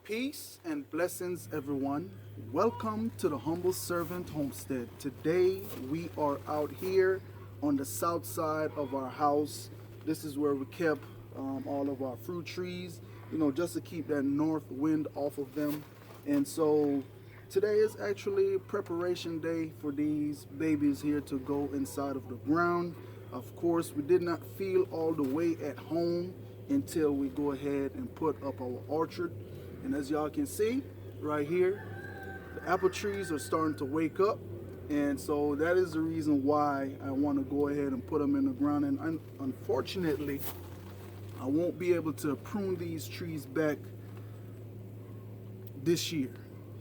Peace and blessings, everyone. Welcome to the Humble Servant Homestead. Today we are out here on the south side of our house. This is where we kept all of our fruit trees, just to keep that north wind off of them. And so today is actually preparation day for these babies here to go inside of the ground. Of course, we did not feel all the way at home until we go ahead and put up our orchard. And as y'all can see right here, the apple trees are starting to wake up. And so that is the reason why I want to go ahead and put them in the ground. And unfortunately, I won't be able to prune these trees back this year.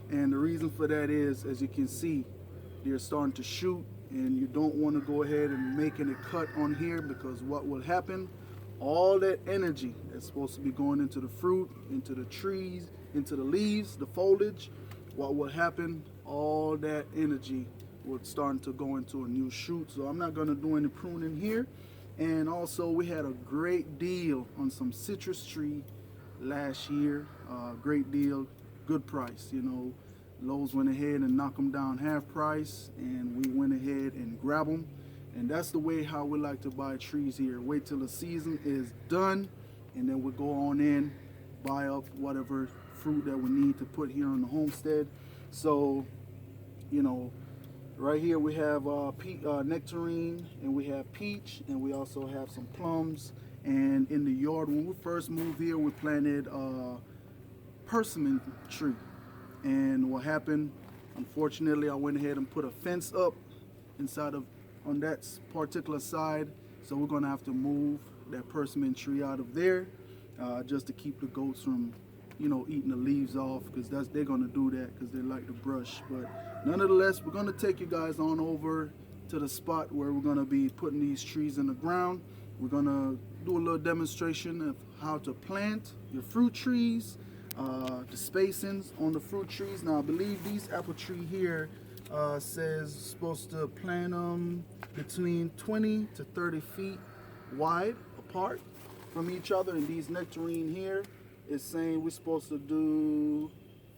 And the reason for that is, as you can see, they're starting to shoot, and you don't want to go ahead and make any cut on here, because what will happen, all that energy that's supposed to be going into the fruit, into the trees, into the leaves, the foliage, what will happen, all that energy will start to go into a new shoot. So I'm not going to do any pruning here. And also, we had a great deal on some citrus tree last year. Great deal, good price. Lowe's went ahead and knocked them down half price, and we went ahead and grabbed them. And that's the way how we like to buy trees here. Wait till the season is done, and then we'll go on in, buy up whatever fruit that we need to put here on the homestead. So, right here we have nectarine, and we have peach, and we also have some plums. And in the yard, when we first moved here, we planted a persimmon tree. And what happened, unfortunately, I went ahead and put a fence up on that particular side. So we're gonna have to move that persimmon tree out of there, just to keep the goats from, eating the leaves off, because they're gonna do that because they like to brush. But nonetheless, we're gonna take you guys on over to the spot where we're gonna be putting these trees in the ground. We're gonna do a little demonstration of how to plant your fruit trees, the spacings on the fruit trees. Now, I believe these apple tree here says supposed to plant them between 20 to 30 feet wide apart from each other, and these nectarine here is saying we're supposed to do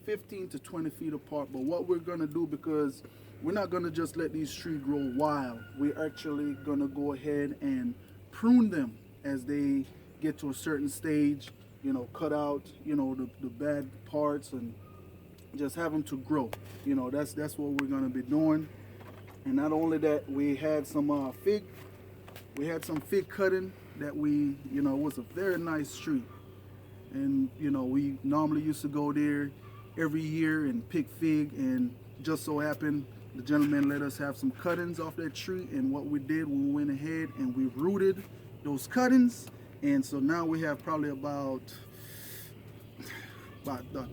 15 to 20 feet apart. But what we're gonna do, because we're not gonna just let these trees grow wild, we're actually gonna go ahead and prune them as they get to a certain stage, cut out the bad parts and just have them to grow. That's what we're going to be doing. And not only that, we had some fig cutting that it was a very nice tree. And we normally used to go there every year and pick fig, and just so happened the gentleman let us have some cuttings off that tree. And what we did, we went ahead and we rooted those cuttings, and so now we have probably about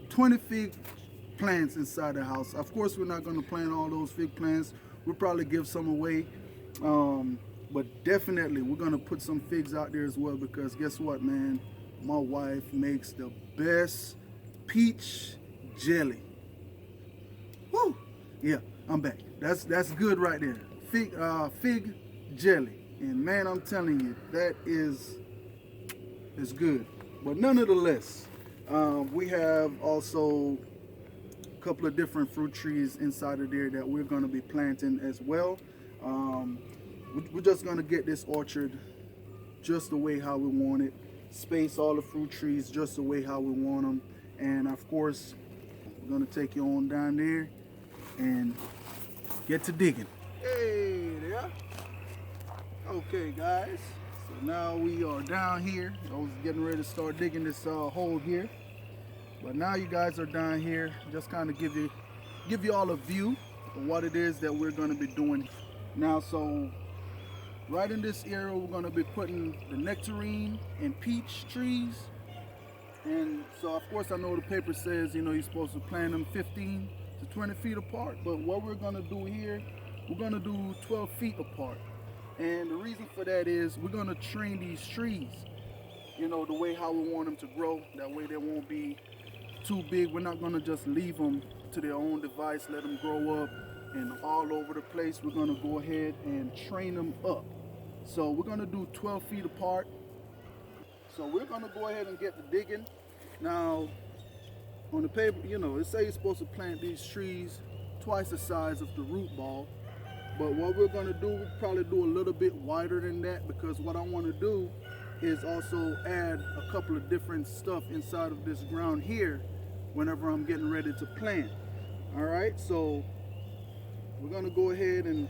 20 fig plants inside the house. Of course, we're not going to plant all those fig plants. We'll probably give some away, but definitely we're going to put some figs out there as well, because guess what, man, my wife makes the best peach jelly. Woo! Yeah, I'm back. That's good right there. Fig jelly. And man, I'm telling you, that is good. But nonetheless, we have also a couple of different fruit trees inside of there that we're going to be planting as well. We're just going to get this orchard just the way how we want it. Space all the fruit trees just the way how we want them. And of course, we're going to take you on down there and get to digging. Hey there. Okay, guys, so now we are down here. I was getting ready to start digging this hole here, but now you guys are down here. Just kind of give you all a view of what it is that we're going to be doing now. So right in this area, we're going to be putting the nectarine and peach trees. And so of course, I know the paper says you're supposed to plant them 15 to 20 feet apart, but what we're going to do here, we're going to do 12 feet apart. And the reason for that is we're going to train these trees, the way how we want them to grow. That way they won't be too big. We're not going to just leave them to their own device, let them grow up and all over the place. We're going to go ahead and train them up. So we're going to do 12 feet apart. So we're going to go ahead and get the digging. Now, On the paper, you know, it says you're supposed to plant these trees twice the size of the root ball. But what we're gonna do, we'll probably do a little bit wider than that, because what I wanna do is also add a couple of different stuff inside of this ground here whenever I'm getting ready to plant. All right, so we're gonna go ahead and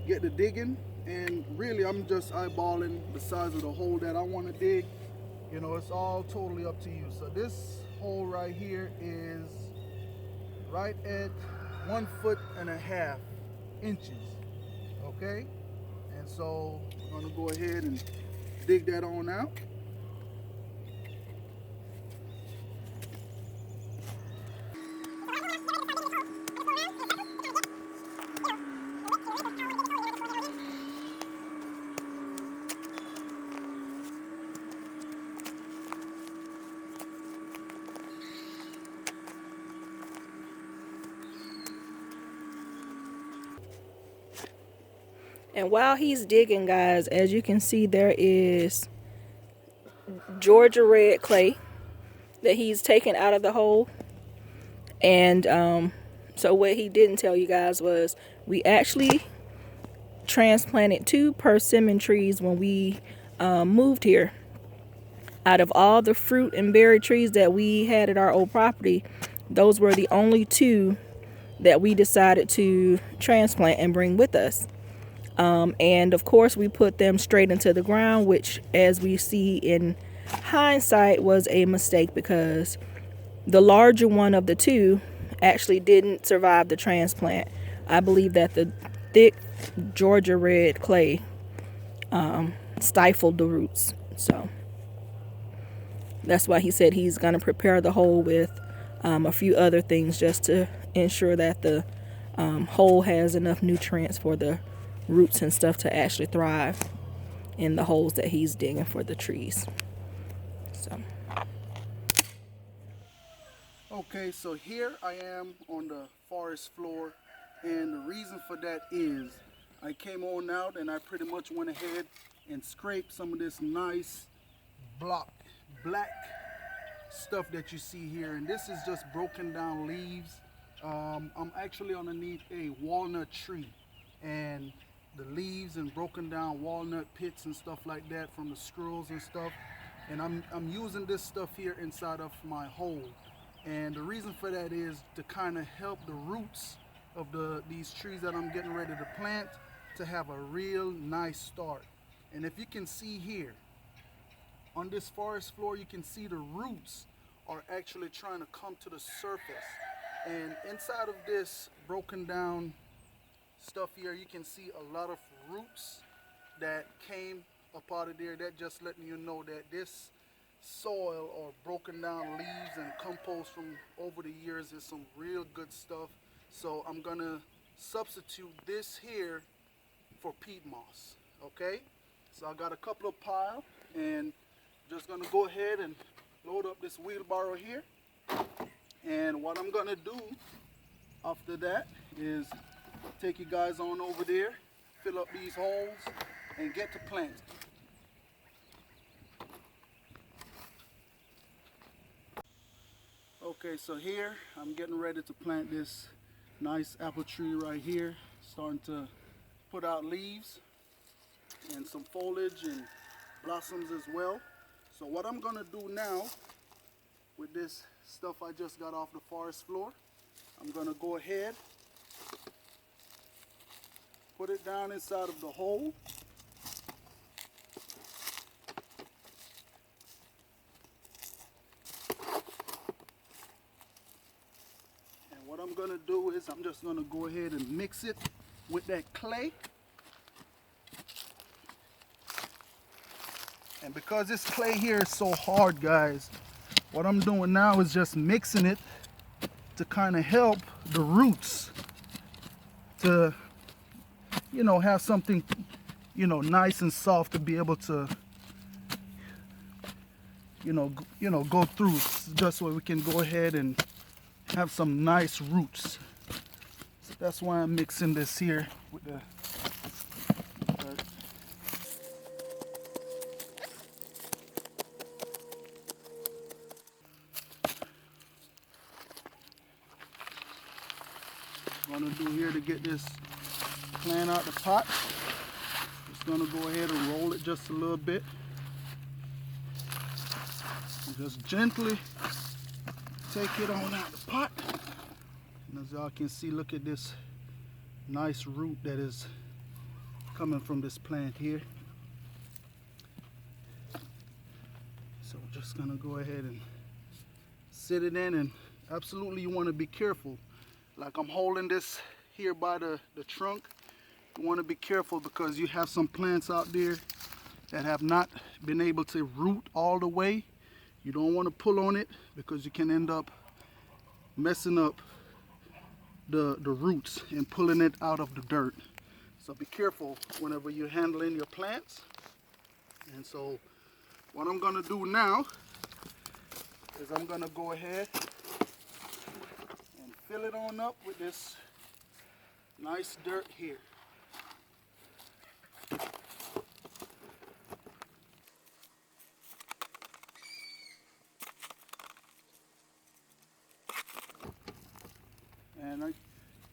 get the digging, and really I'm just eyeballing the size of the hole that I wanna dig. You know, it's all totally up to you. So this hole right here is right at 1.5 inches, okay? And so I'm gonna go ahead and dig that on out. And while he's digging, guys, as you can see, there is Georgia red clay that he's taken out of the hole. And so what he didn't tell you guys was we actually transplanted 2 persimmon trees when we moved here. Out of all the fruit and berry trees that we had at our old property, those were the only 2 that we decided to transplant and bring with us. And of course we put them straight into the ground, which, as we see in hindsight, was a mistake, because the larger one of the 2 actually didn't survive the transplant. I believe that the thick Georgia red clay stifled the roots. So that's why he said he's going to prepare the hole with a few other things, just to ensure that the hole has enough nutrients for the roots and stuff to actually thrive in the holes that he's digging for the trees. So Okay, so here I am on the forest floor, and the reason for that is I came on out and I pretty much went ahead and scraped some of this nice black stuff that you see here, and this is just broken down leaves. I'm actually underneath a walnut tree, and the leaves and broken down walnut pits and stuff like that from the squirrels and stuff, and I'm using this stuff here inside of my hole. And the reason for that is to kind of help the roots of these trees that I'm getting ready to plant to have a real nice start. And if you can see here on this forest floor, you can see the roots are actually trying to come to the surface. And inside of this broken down stuff here, you can see a lot of roots that came up out of there. That just letting you know that this soil or broken down leaves and compost from over the years is some real good stuff. So I'm gonna substitute this here for peat moss. Okay, so I got a couple of piles, and just gonna go ahead and load up this wheelbarrow here. And what I'm gonna do after that is take you guys on over there, fill up these holes, and get to planting. Okay, so here I'm getting ready to plant this nice apple tree right here, starting to put out leaves and some foliage and blossoms as well. So what I'm gonna do now with this stuff I just got off the forest floor, I'm gonna go ahead, put it down inside of the hole. And what I'm gonna do is I'm just gonna go ahead and mix it with that clay. And because this clay here is so hard, guys, what I'm doing now is just mixing it to kind of help the roots to, you know, have something, you know, nice and soft to be able to, you know, go through, just so we can go ahead and have some nice roots. So that's why I'm mixing this here with the gonna do here to get this plant out the pot. Just gonna go ahead and roll it just a little bit. And just gently take it on out the pot. And as y'all can see, look at this nice root that is coming from this plant here. So we're just gonna go ahead and sit it in, and absolutely you want to be careful. Like I'm holding this here by the trunk. You want to be careful because you have some plants out there that have not been able to root all the way. You don't want to pull on it because you can end up messing up the roots and pulling it out of the dirt. So be careful whenever you're handling your plants. And so what I'm going to do now is I'm going to go ahead and fill it on up with this nice dirt here.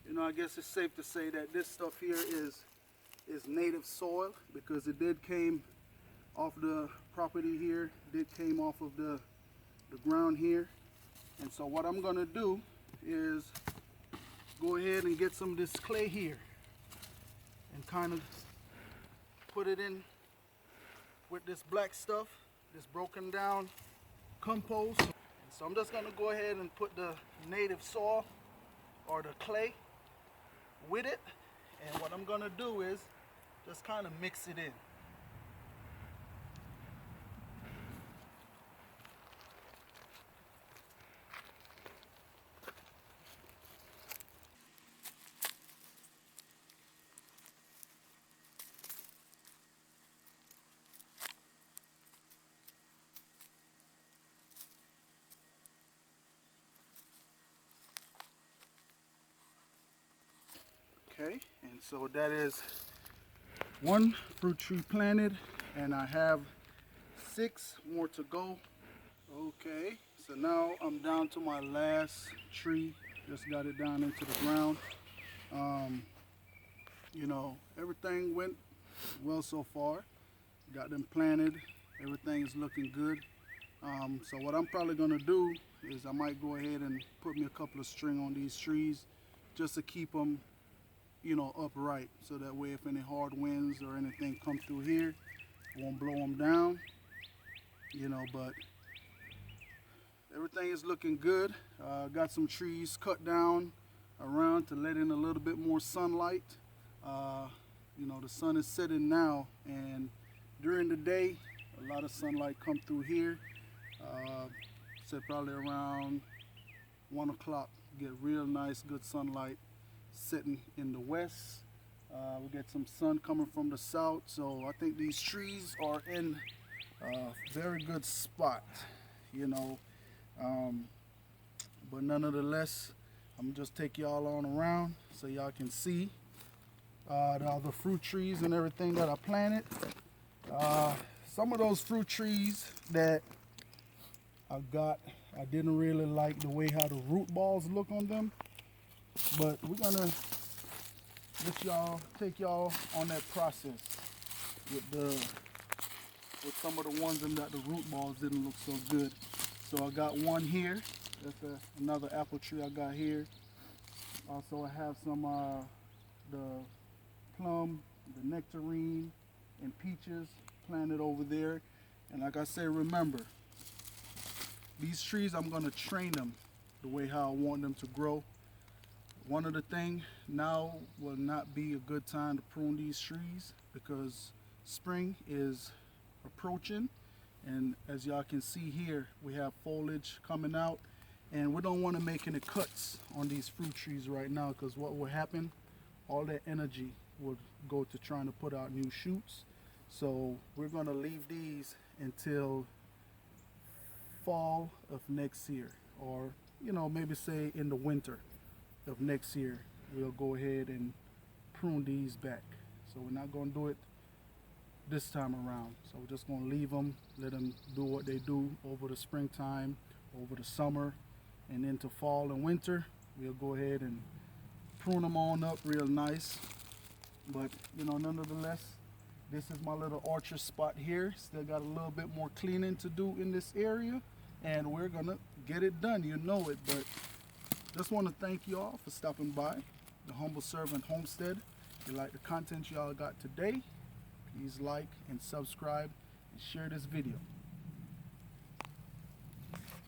And I guess it's safe to say that this stuff here is native soil because it did came off the property here, did came off of the ground here. And so what I'm gonna do is go ahead and get some of this clay here and kind of put it in with this black stuff, this broken down compost. And so I'm just gonna go ahead and put the native soil or the clay with it, and what I'm gonna do is just kind of mix it in. Okay, and so that is one fruit tree planted, and I have 6 more to go. Okay, so now I'm down to my last tree. Just got it down into the ground. You know, everything went well so far. Got them planted. Everything is looking good. So what I'm probably gonna do is I might go ahead and put me a couple of string on these trees just to keep them, you know, upright, so that way if any hard winds or anything come through here, it won't blow them down, you know. But everything is looking good. Got some trees cut down around to let in a little bit more sunlight. You know, the sun is setting now, and during the day a lot of sunlight come through here. Said probably around 1 o'clock get real nice good sunlight sitting in the west. We get some sun coming from the south, so I think these trees are in a very good spot, you know. But nonetheless, I'm just take y'all on around so y'all can see the fruit trees and everything that I planted. Some of those fruit trees that I got, I didn't really like the way how the root balls look on them. But we're gonna take y'all on that process with some of the ones that the root balls didn't look so good. So I got one here. That's another apple tree I got here. Also I have some the plum, the nectarine, and peaches planted over there. And like I said, remember, these trees I'm gonna train them the way how I want them to grow. One of the things, now will not be a good time to prune these trees because spring is approaching, and as y'all can see here, we have foliage coming out, and we don't want to make any cuts on these fruit trees right now, because what will happen, all that energy will go to trying to put out new shoots. So we're going to leave these until fall of next year, or you know, maybe say in the winter of next year, we'll go ahead and prune these back. So we're not going to do it this time around. So we're just going to leave them, let them do what they do over the springtime, over the summer, and into fall and winter. We'll go ahead and prune them on up real nice. But you know, nonetheless, this is my little orchard spot here. Still got a little bit more cleaning to do in this area, and we're gonna get it done, you know it. But just want to thank you all for stopping by the Humble Servant Homestead. If you like the content y'all got today, please like and subscribe and share this video.